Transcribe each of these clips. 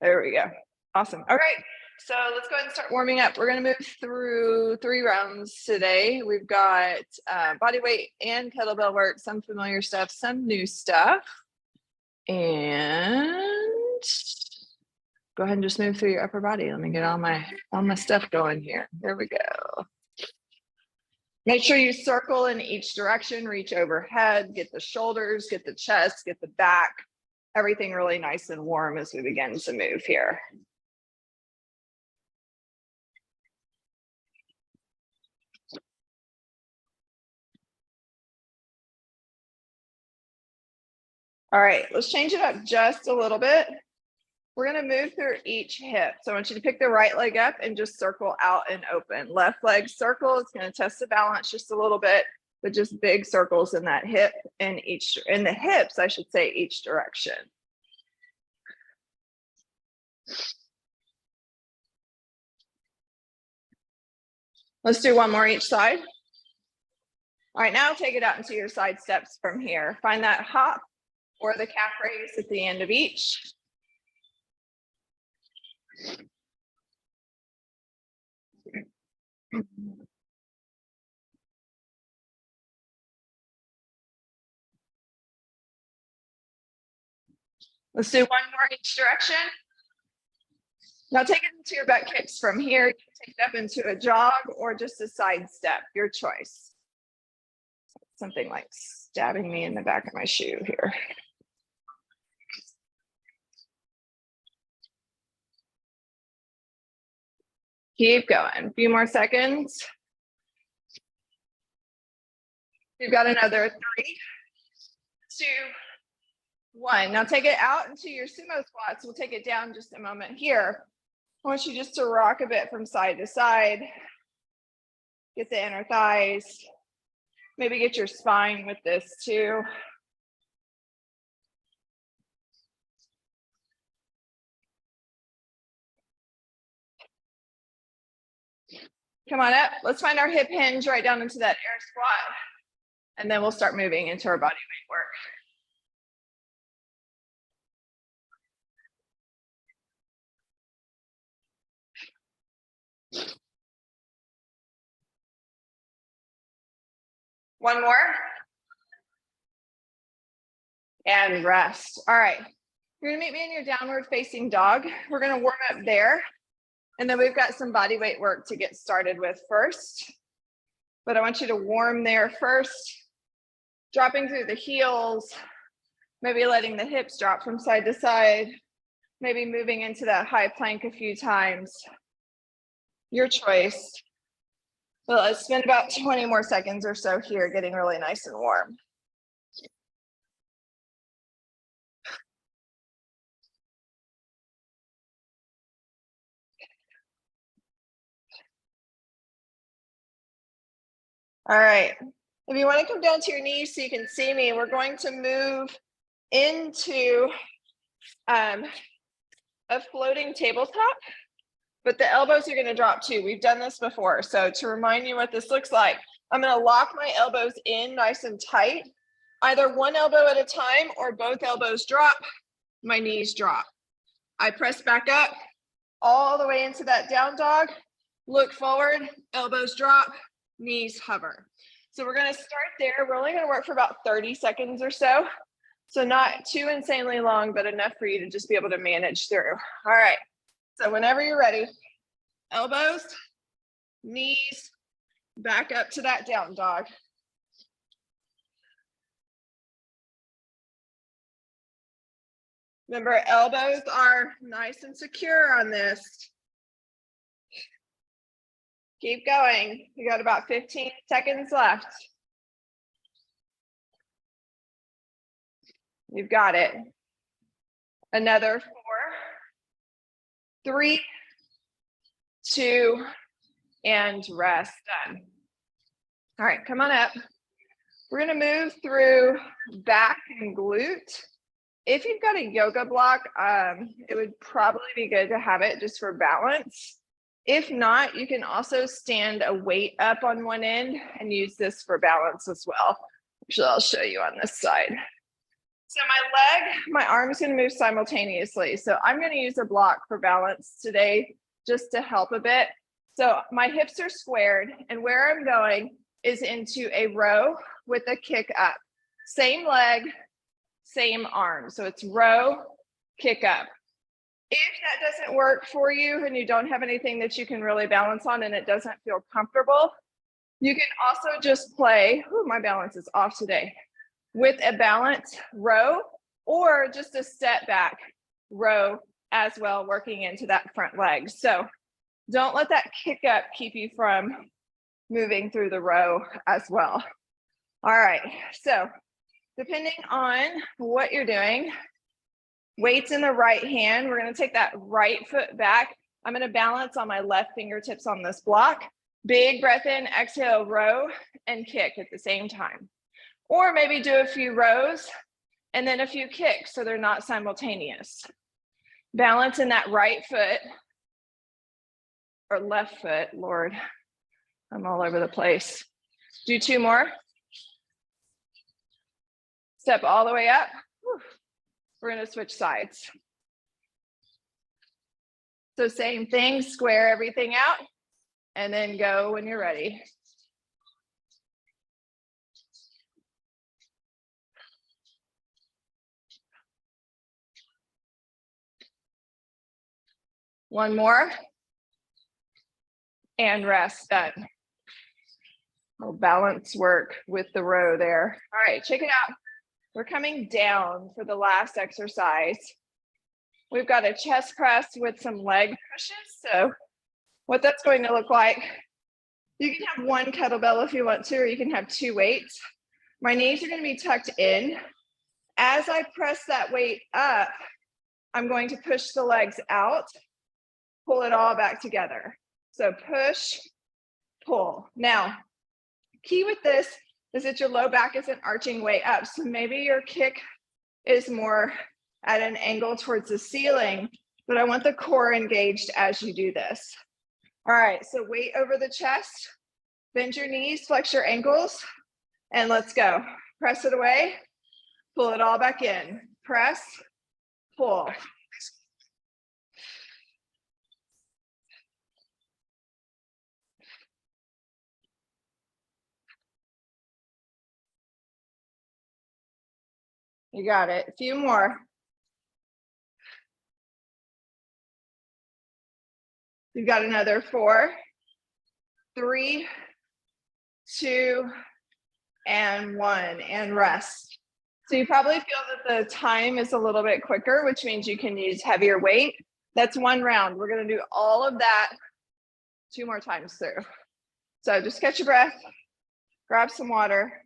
There we go. Awesome. All right. So let's go ahead and start warming up. We're going to move through 3 rounds today. We've got body weight and kettlebell work, some familiar stuff, some new stuff. And go ahead and just move through your upper body. Let me get all my stuff going here. There we go. Make sure you circle in each direction, reach overhead, get the shoulders, get the chest, get the back, everything really nice and warm as we begin to move here. All right, let's change it up just a little bit. We're going to move through each hip. So I want you to pick the right leg up and just circle out and open. Left leg circle, it's going to test the balance just a little bit, but just big circles in that hip and in the hips, I should say, each direction. Let's do one more each side. All right, now take it out into your side steps from here. Find that hop or the calf raise at the end of each. Let's do one more each direction. Now take it into your butt kicks from here. You can take it up into a jog or just a side step, your choice. Something like stabbing me in the back of my shoe here. Keep going, a few more seconds. We've got another 3, 2, 1. Now take it out into your sumo squats. We'll take it down just a moment here. I want you just to rock a bit from side to side. Get the inner thighs. Maybe get your spine with this too. Come on up. Let's find our hip hinge right down into that air squat. And then we'll start moving into our body weight work. One more. And rest. All right. You're gonna meet me in your downward facing dog. We're gonna warm up there. And then we've got some body weight work to get started with first. But I want you to warm there first. Dropping through the heels. Maybe letting the hips drop from side to side. Maybe moving into that high plank a few times. Your choice. But let's spend about 20 more seconds or so here getting really nice and warm. All right. If you want to come down to your knees so you can see me, we're going to move into a floating tabletop, but the elbows are going to drop too. We've done this before. So to remind you what this looks like, I'm going to lock my elbows in nice and tight, either one elbow at a time or both elbows drop, my knees drop. I press back up all the way into that down dog, look forward, elbows drop, knees hover. So we're going to start there. We're only going to work for about 30 seconds or so. So not too insanely long, but enough for you to just be able to manage through. All right. So whenever you're ready, elbows, knees, back up to that down dog. Remember, elbows are nice and secure on this. Keep going. You got about 15 seconds left. You've got it. Another 4, 3, 2, and rest. Done. All right, come on up. We're going to move through back and glute. If you've got a yoga block, it would probably be good to have it just for balance. If not, you can also stand a weight up on one end and use this for balance as well, which I'll show you on this side. So my arm's gonna move simultaneously. So I'm gonna use a block for balance today just to help a bit. So my hips are squared and where I'm going is into a row with a kick up. Same leg, same arm. So it's row, kick up. If that doesn't work for you and you don't have anything that you can really balance on and it doesn't feel comfortable, you can also just play, my balance is off today, with a balanced row or just a step back row as well, working into that front leg. So don't let that kick up keep you from moving through the row as well. All right, so depending on what you're doing, weights in the right hand, we're gonna take that right foot back. I'm gonna balance on my left fingertips on this block. Big breath in, exhale, row and kick at the same time. Or maybe do a few rows and then a few kicks so they're not simultaneous. Balance in that right foot or left foot, Lord, I'm all over the place. Do 2 more. Step all the way up. Whew. We're gonna switch sides. So same thing, square everything out and then go when you're ready. One more. And rest, done. We'll balance work with the row there. All right, check it out. We're coming down for the last exercise. We've got a chest press with some leg pushes. So what that's going to look like, you can have 1 kettlebell if you want to, or you can have 2 weights. My knees are going to be tucked in. As I press that weight up, I'm going to push the legs out, pull it all back together. So push, pull. Now, key with this is that your low back isn't arching way up. So maybe your kick is more at an angle towards the ceiling, but I want the core engaged as you do this. All right, so weight over the chest, bend your knees, flex your ankles, and let's go. Press it away, pull it all back in. Press, pull. You got it. A few more. You've got another 4, 3, 2, and 1, and rest. So you probably feel that the time is a little bit quicker, which means you can use heavier weight. That's 1 round. We're going to do all of that 2 more times through. So just catch your breath, grab some water,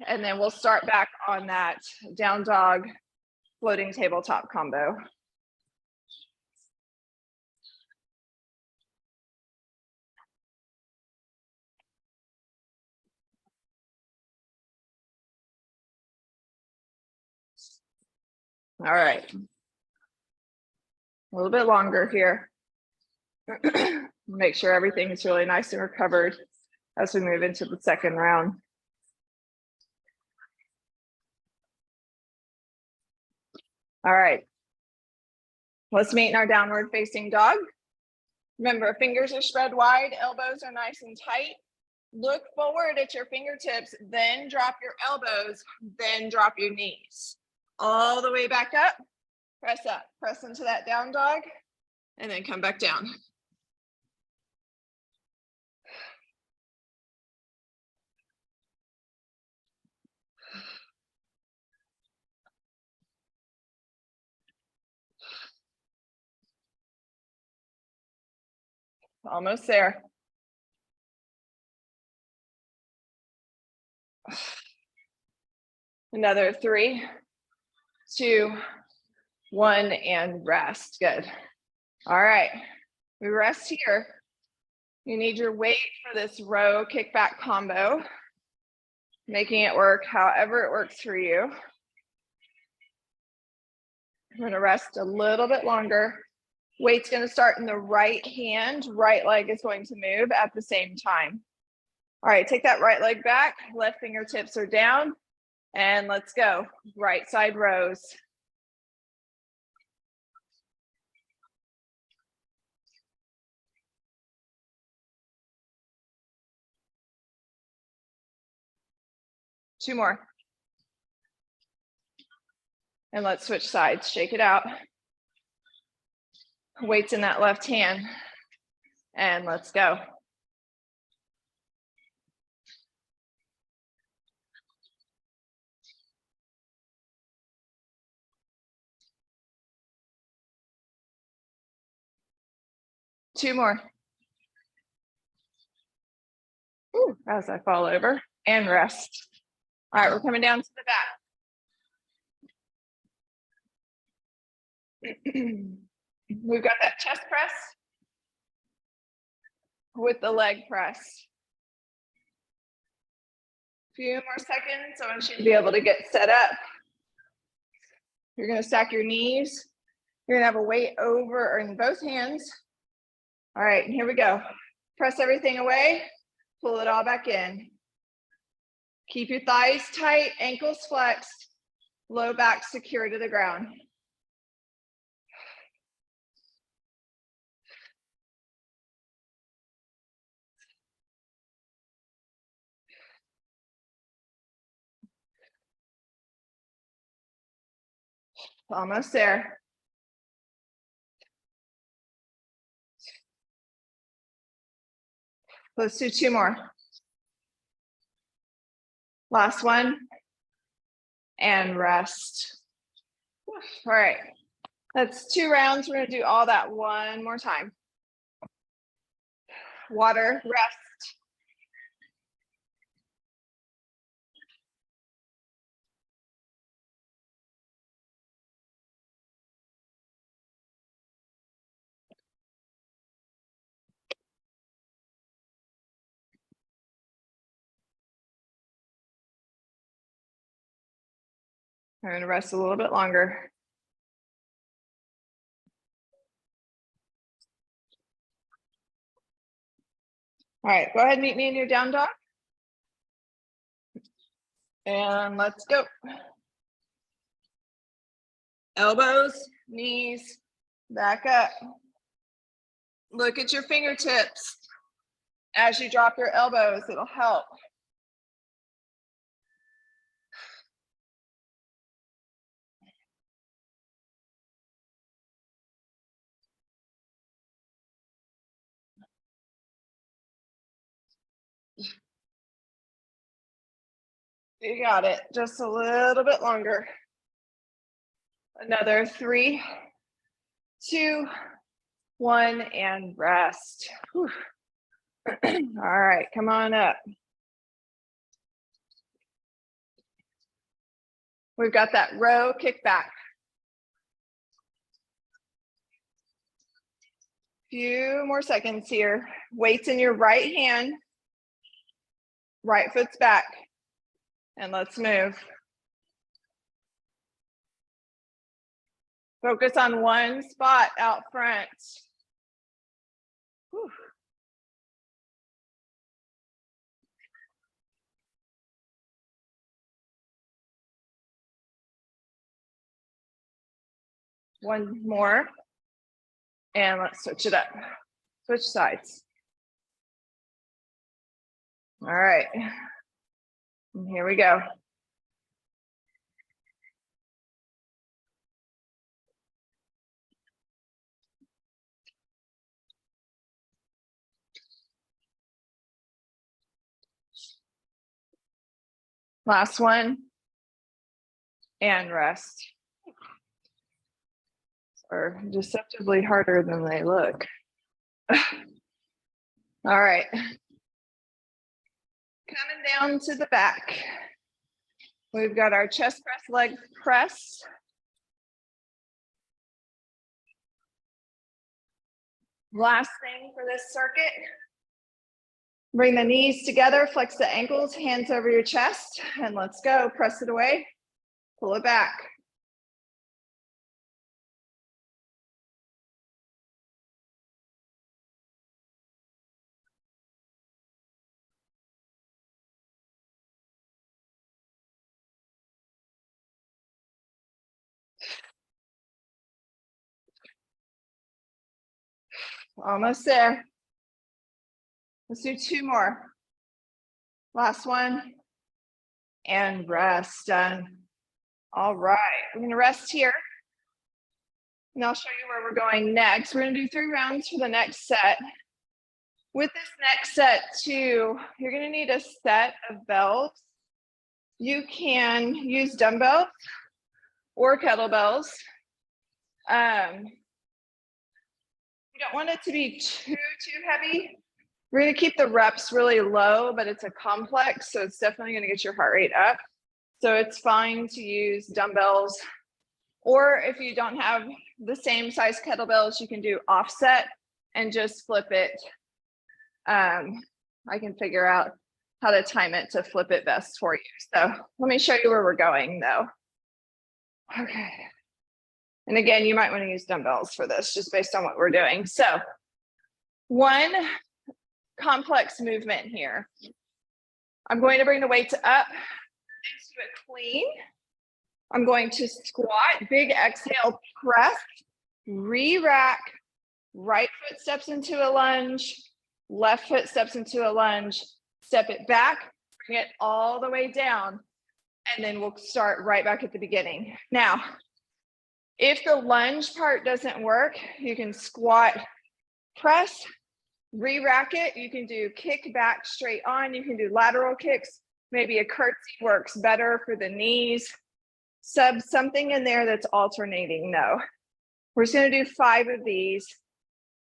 and then we'll start back on that down dog floating tabletop combo. All right. A little bit longer here. Make sure everything is really nice and recovered as we move into the second round. All right. Let's meet in our downward facing dog. Remember, fingers are spread wide, elbows are nice and tight. Look forward at your fingertips, then drop your elbows, then drop your knees. All the way back up, press into that down dog, and then come back down. Almost there. Another 3, 2, 1, and rest. Good. All right, we rest here. You need your weight for this row kickback combo, making it work however it works for you. I'm going to rest a little bit longer. Weight's going to start in the right hand, right leg is going to move at the same time. All right, take that right leg back, left fingertips are down. And let's go. Right side rows. Two more. And let's switch sides. Shake it out. Weights in that left hand. And let's go. Two more. Ooh, as I fall over and rest. All right, we're coming down to the back. We've got that chest press with the leg press. Few more seconds. I want you to be able to get set up. You're going to stack your knees. You're going to have a weight over or in both hands. All right, here we go. Press everything away. Pull it all back in. Keep your thighs tight, ankles flexed, low back secure to the ground. Almost there. Let's do two more. Last one. And rest. All right. That's 2 rounds. We're going to do all that one more time. Water, rest. We're going to rest a little bit longer. All right, go ahead and meet me in your down dog. And let's go. Elbows, knees, back up. Look at your fingertips. As you drop your elbows, it'll help. You got it. Just a little bit longer. Another 3, 2, 1, and rest. Whew. All right, come on up. We've got that row kick back. Few more seconds here. Weights in your right hand. Right foot's back. And let's move. Focus on one spot out front. Whew. One more. And let's switch it up. Switch sides. All right. And here we go. Last one. And rest. Are deceptively harder than they look. All right. Coming down to the back. We've got our chest press, leg press. Last thing for this circuit. Bring the knees together, flex the ankles, hands over your chest, and let's go. Press it away, pull it back. Almost there. Let's do 2 more. Last one. And rest. Done. All right. We're going to rest here. And I'll show you where we're going next. We're going to do 3 rounds for the next set. With this next set too, you're going to need a set of bells. You can use dumbbells or kettlebells. You don't want it to be too heavy. We're going to keep the reps really low, but it's a complex, so it's definitely going to get your heart rate up. So it's fine to use dumbbells, or if you don't have the same size kettlebells, you can do offset and just flip it. I can figure out how to time it to flip it best for you. So let me show you where we're going though. Okay. And again, you might want to use dumbbells for this just based on what we're doing. So one complex movement here. I'm going to bring the weights up into a clean. I'm going to squat, big exhale, press, re-rack, right foot steps into a lunge, left foot steps into a lunge, step it back, bring it all the way down, and then we'll start right back at the beginning. Now, if the lunge part doesn't work, you can squat, press, re-rack it. You can do kick back straight on. You can do lateral kicks. Maybe a curtsy works better for the knees. Something in there that's alternating. No. We're just going to do 5 of these.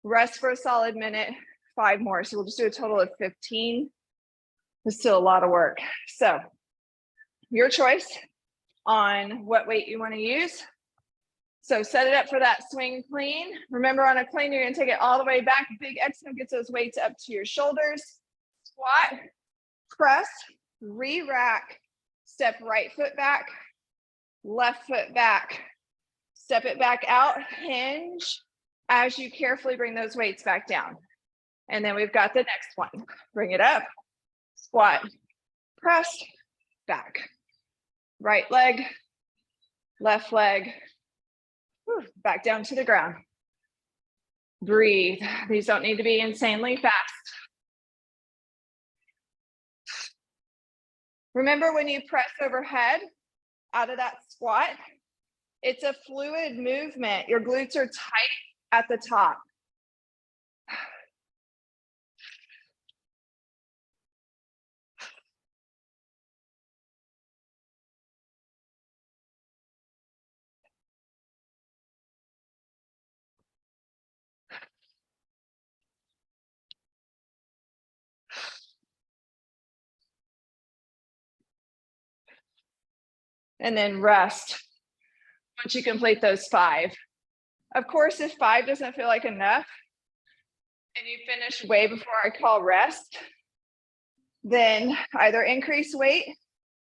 Rest for a solid minute. 5 more. So we'll just do a total of 15. It's still a lot of work. So your choice on what weight you want to use. So set it up for that swing clean. Remember, on a clean, you're going to take it all the way back. Big exhale gets those weights up to your shoulders. Squat, press, re-rack, step right foot back, left foot back, step it back out, hinge as you carefully bring those weights back down. And then we've got the next one. Bring it up, squat, press, back, right leg, left leg, back down to the ground. Breathe. These don't need to be insanely fast. Remember, when you press overhead out of that squat, it's a fluid movement. Your glutes are tight at the top. And then rest once you complete those 5. Of course, if 5 doesn't feel like enough and you finish way before I call rest, then either increase weight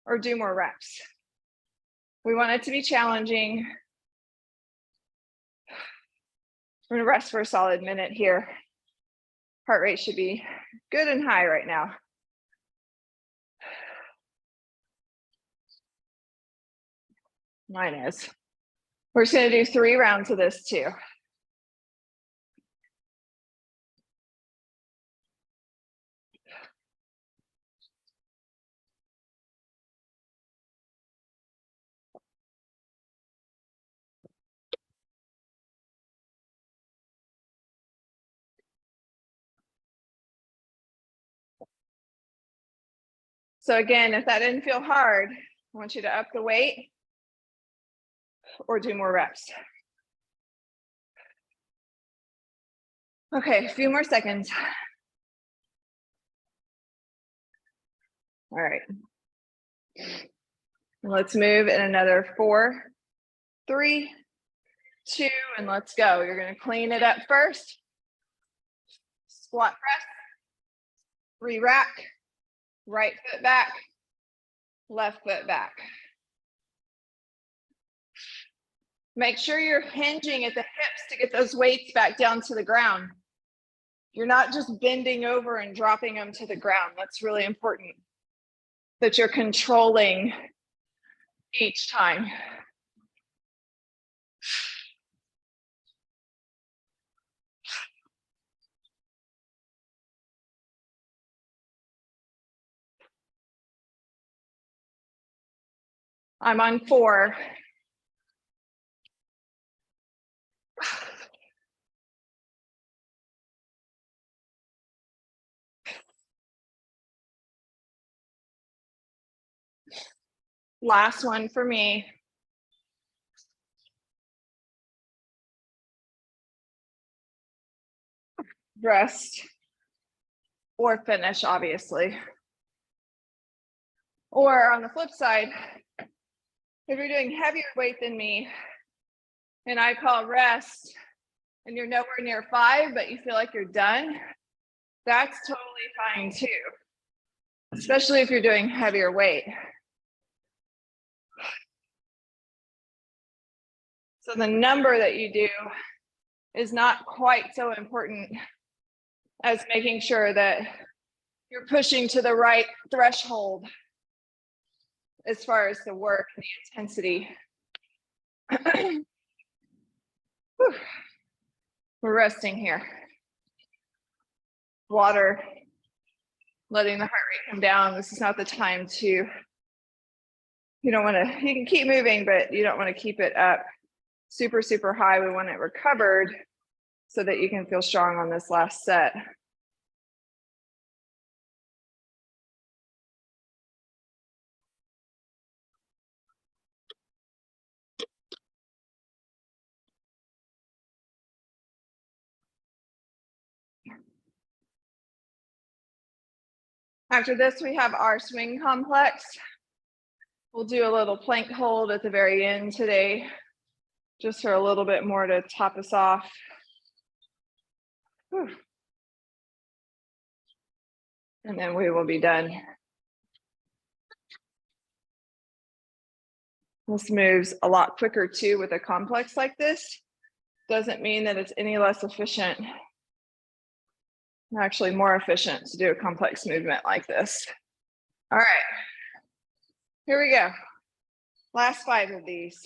or do more reps. We want it to be challenging. We're gonna rest for a solid minute here. Heart rate should be good and high right now. Mine is. We're just gonna do 3 rounds of this too. So again, if that didn't feel hard, I want you to up the weight or do more reps. Okay, a few more seconds. All right. Let's move in another 4, 3, 2, and let's go. You're gonna clean it up first. Squat press, re-rack, right foot back, left foot back. Make sure you're hinging at the hips to get those weights back down to the ground. You're not just bending over and dropping them to the ground. That's really important, that you're controlling each time. I'm on 4. Last one for me. Rest or finish, obviously. Or on the flip side, if you're doing heavier weight than me and I call rest and you're nowhere near 5, but you feel like you're done, that's totally fine too, especially if you're doing heavier weight. So the number that you do is not quite so important as making sure that you're pushing to the right threshold as far as the work and the intensity. We're resting here. Water, letting the heart rate come down. This is not the time to, you don't want to, you can keep moving, but you don't want to keep it up super, super high. We want it recovered so that you can feel strong on this last set. After this, we have our swing complex. We'll do a little plank hold at the very end today, just for a little bit more to top us off. Whew. And then we will be done. This moves a lot quicker too with a complex like this. Doesn't mean that it's any less efficient. Actually more efficient to do a complex movement like this. All right, here we go. Last 5 of these.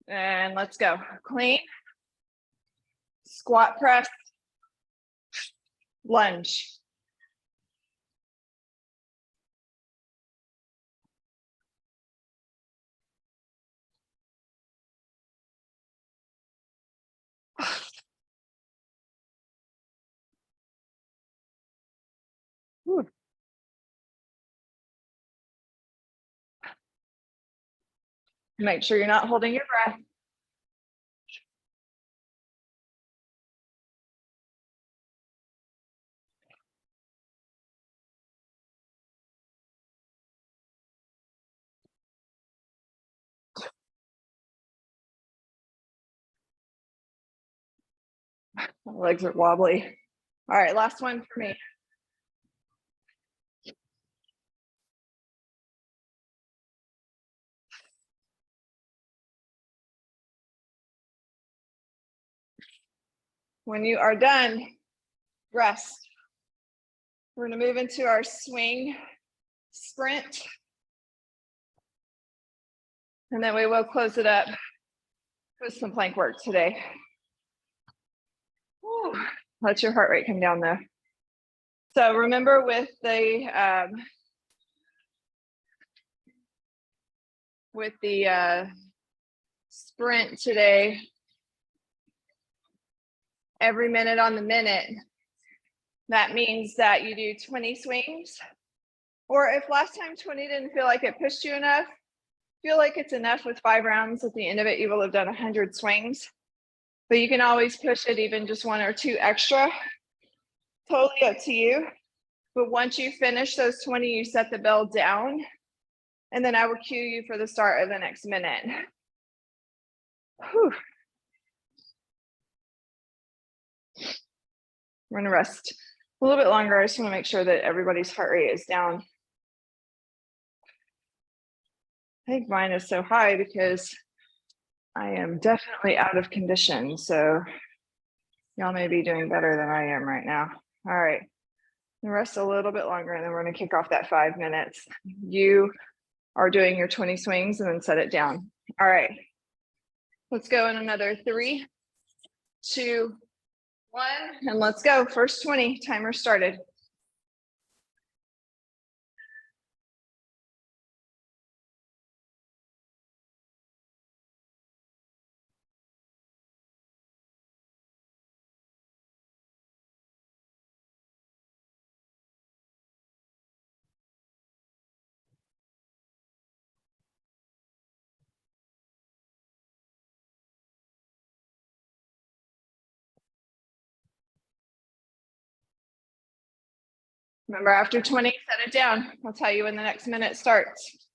And let's go. Clean, squat press, lunge. Whew. Make sure you're not holding your breath. My legs are wobbly. All right, last one for me. When you are done, rest. We're going to move into our swing sprint. And then we will close it up with some plank work today. Whew. Let your heart rate come down though. So remember with the sprint today, every minute on the minute, that means that you do 20 swings. Or if last time 20 didn't feel like it pushed you enough, feel like it's enough with 5 rounds, at the end of it, you will have done 100 swings. But you can always push it even just 1 or 2 extra. Totally up to you. But once you finish those 20, you set the bell down. And then I will cue you for the start of the next minute. Whew. We're gonna rest a little bit longer. I just want to make sure that everybody's heart rate is down. I think mine is so high because I am definitely out of condition. So y'all may be doing better than I am right now. All right, rest a little bit longer and then we're gonna kick off that 5 minutes. You are doing your 20 swings and then set it down. All right, let's go in another 3, 2, 1, and let's go. First 20, timer started. Remember, after 20, set it down. I'll tell you when the next minute starts.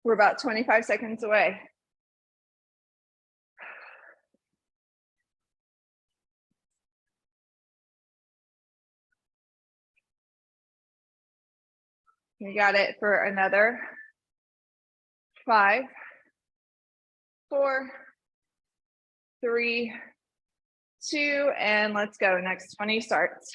We're about 25 seconds away. You got it for another 5, 4, 3, 2, and let's go. Next 20 starts.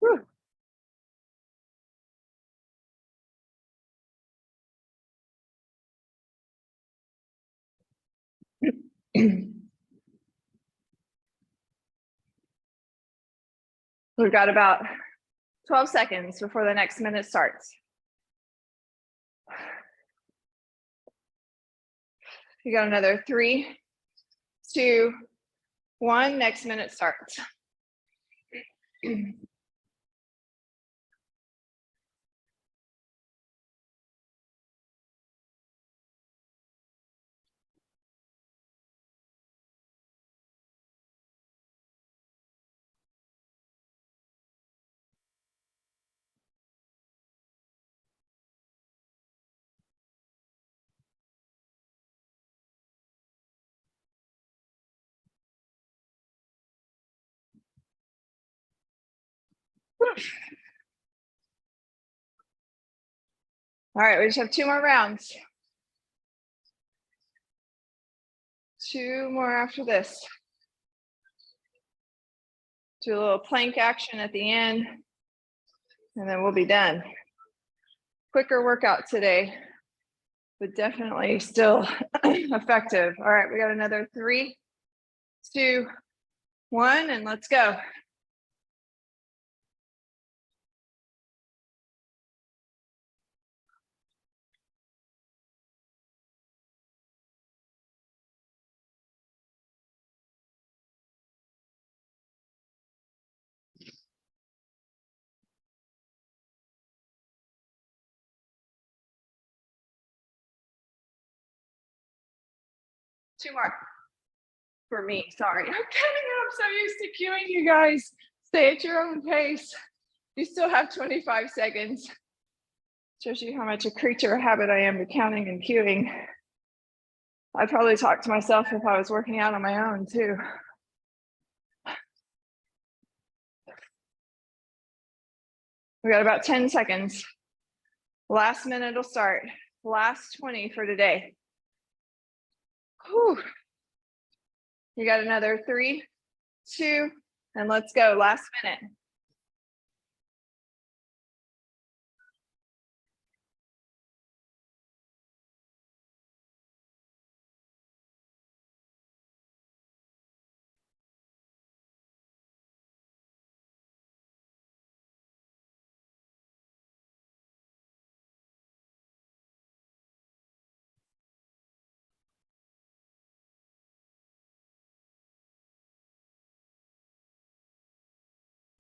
Whew. We've got about 12 seconds before the next minute starts. You got another 3, 2, 1. Next minute starts. 'All right, we just have 2 more rounds. 2 more after this. Do a little plank action at the end, and then we'll be done. Quicker workout today, but definitely still effective. All right, we got another 3, 2, 1, and let's go. Two more for me. Sorry, I'm counting. I'm so used to cueing you guys. Stay at your own pace. You still have 25 seconds. Shows you how much a creature of habit I am to counting and cueing. I'd probably talk to myself if I was working out on my own too. We got about 10 seconds. Last minute will start. Last 20 for today. Whew. You got another 3, 2, and let's go. Last minute.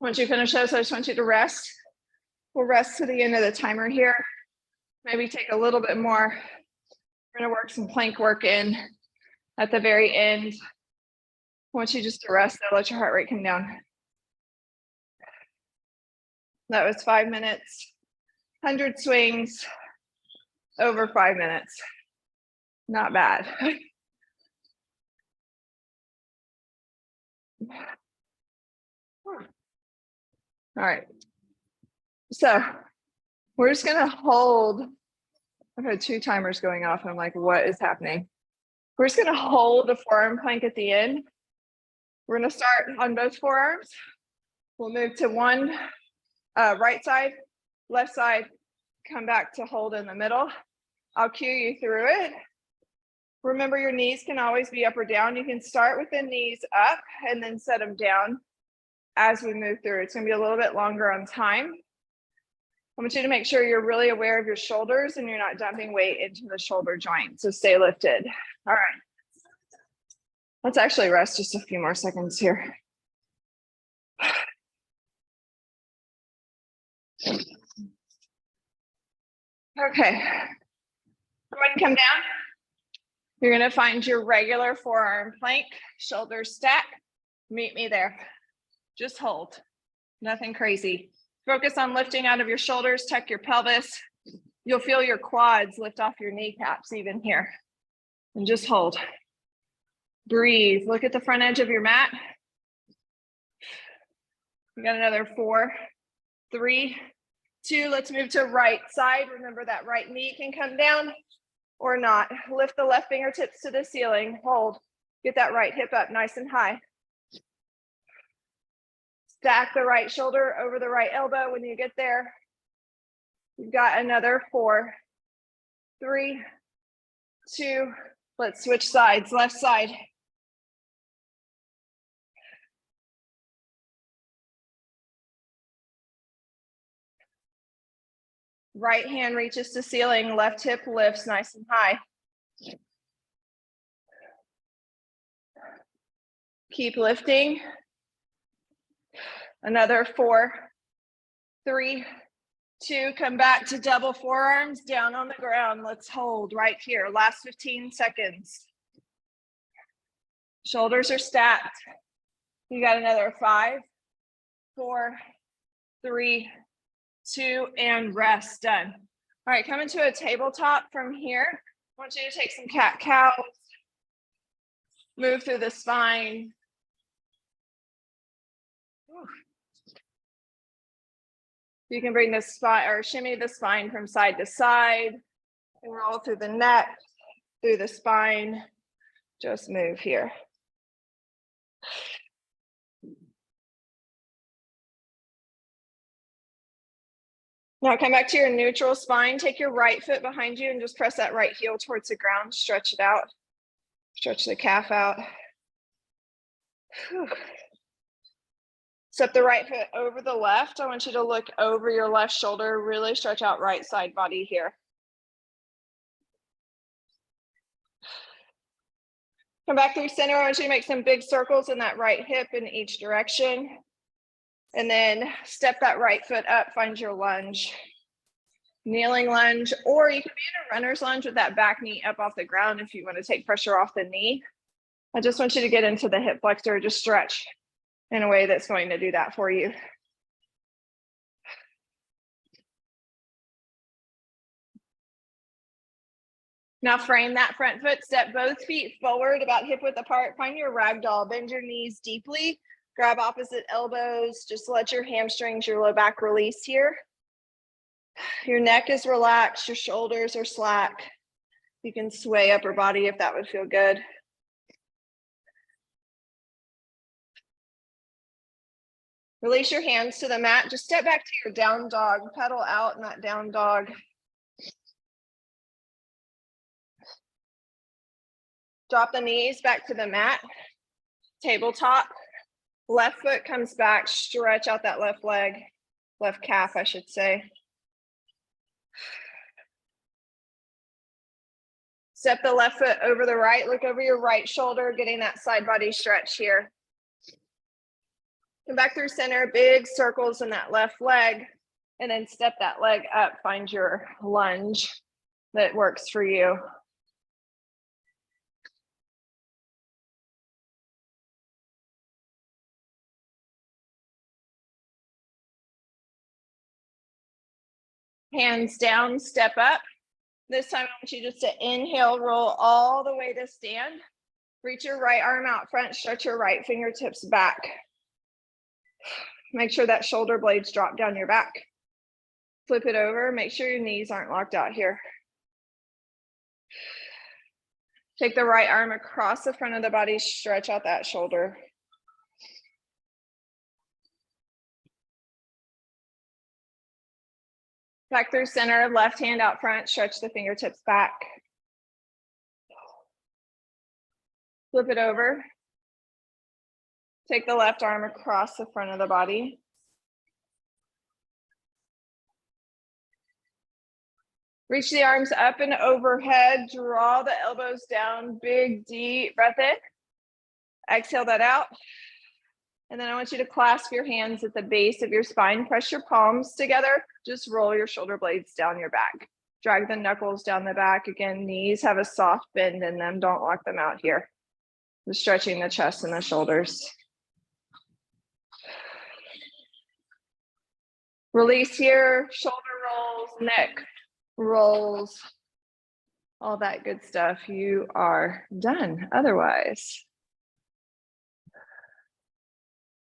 Once you finish this, I just want you to rest. We'll rest to the end of the timer here. Maybe take a little bit more. We're gonna work some plank work in at the very end. I want you just to rest and let your heart rate come down. That was 5 minutes, 100 swings, over 5 minutes. Not bad. All right, so we're just gonna hold. I've had 2 timers going off and I'm like, what is happening? We're just gonna hold the forearm plank at the end. We're gonna start on both forearms. We'll move to one right side, left side, come back to hold in the middle. I'll cue you through it. Remember, your knees can always be up or down. You can start with the knees up and then set them down as we move through. It's gonna be a little bit longer on time. I want you to make sure you're really aware of your shoulders and you're not dumping weight into the shoulder joint. So stay lifted. All right. Let's actually rest just a few more seconds here. Okay. Go ahead and come down. You're going to find your regular forearm plank, shoulders stack. Meet me there. Just hold. Nothing crazy. Focus on lifting out of your shoulders, tuck your pelvis. You'll feel your quads lift off your kneecaps even here. And just hold. Breathe. Look at the front edge of your mat. We got another 4, 3, 2. Let's move to right side. Remember that right knee can come down or not. Lift the left fingertips to the ceiling. Hold. Get that right hip up nice and high. Stack the right shoulder over the right elbow when you get there. You've got another 4, 3, 2. Let's switch sides. Left side. Right hand reaches to ceiling, left hip lifts nice and high. Keep lifting. Another 4, 3, 2. Come back to double forearms down on the ground. Let's hold right here. Last 15 seconds. Shoulders are stacked. You got another 5, 4, 3, 2, and rest. Done. All right, come into a tabletop from here. I want you to take some cat-cows. Move through the spine. You can bring the spine or shimmy the spine from side to side and roll through the neck, through the spine. Just move here. Now come back to your neutral spine. Take your right foot behind you and just press that right heel towards the ground. Stretch it out. Stretch the calf out. Whew. Step the right foot over the left. I want you to look over your left shoulder. Really stretch out right side body here. Come back through center. I want you to make some big circles in that right hip in each direction. And then step that right foot up, find your lunge. Kneeling lunge, or you can be in a runner's lunge with that back knee up off the ground if you want to take pressure off the knee. I just want you to get into the hip flexor, just stretch in a way that's going to do that for you. Now frame that front foot, step both feet forward about hip width apart, find your ragdoll, bend your knees deeply, grab opposite elbows, just let your hamstrings, your low back release here. Your neck is relaxed, your shoulders are slack. You can sway upper body if that would feel good. Release your hands to the mat. Just step back to your down dog. Pedal out in that down dog. Drop the knees back to the mat. Tabletop. Left foot comes back. Stretch out that left leg. Left calf, I should say. Step the left foot over the right. Look over your right shoulder, getting that side body stretch here. Come back through center, big circles in that left leg, and then step that leg up. Find your lunge that works for you. Hands down, step up. This time I want you just to inhale, roll all the way to stand. Reach your right arm out front, stretch your right fingertips back. Make sure that shoulder blades drop down your back. Flip it over, make sure your knees aren't locked out here. Take the right arm across the front of the body, stretch out that shoulder. Back through center, left hand out front, stretch the fingertips back. Flip it over. Take the left arm across the front of the body. Reach the arms up and overhead. Draw the elbows down. Big, deep breath in. Exhale that out. And then I want you to clasp your hands at the base of your spine. Press your palms together. Just roll your shoulder blades down your back. Drag the knuckles down the back. Again, knees have a soft bend in them. Don't lock them out here. Just stretching the chest and the shoulders. Release here, shoulder rolls, neck rolls, all that good stuff. You are done otherwise.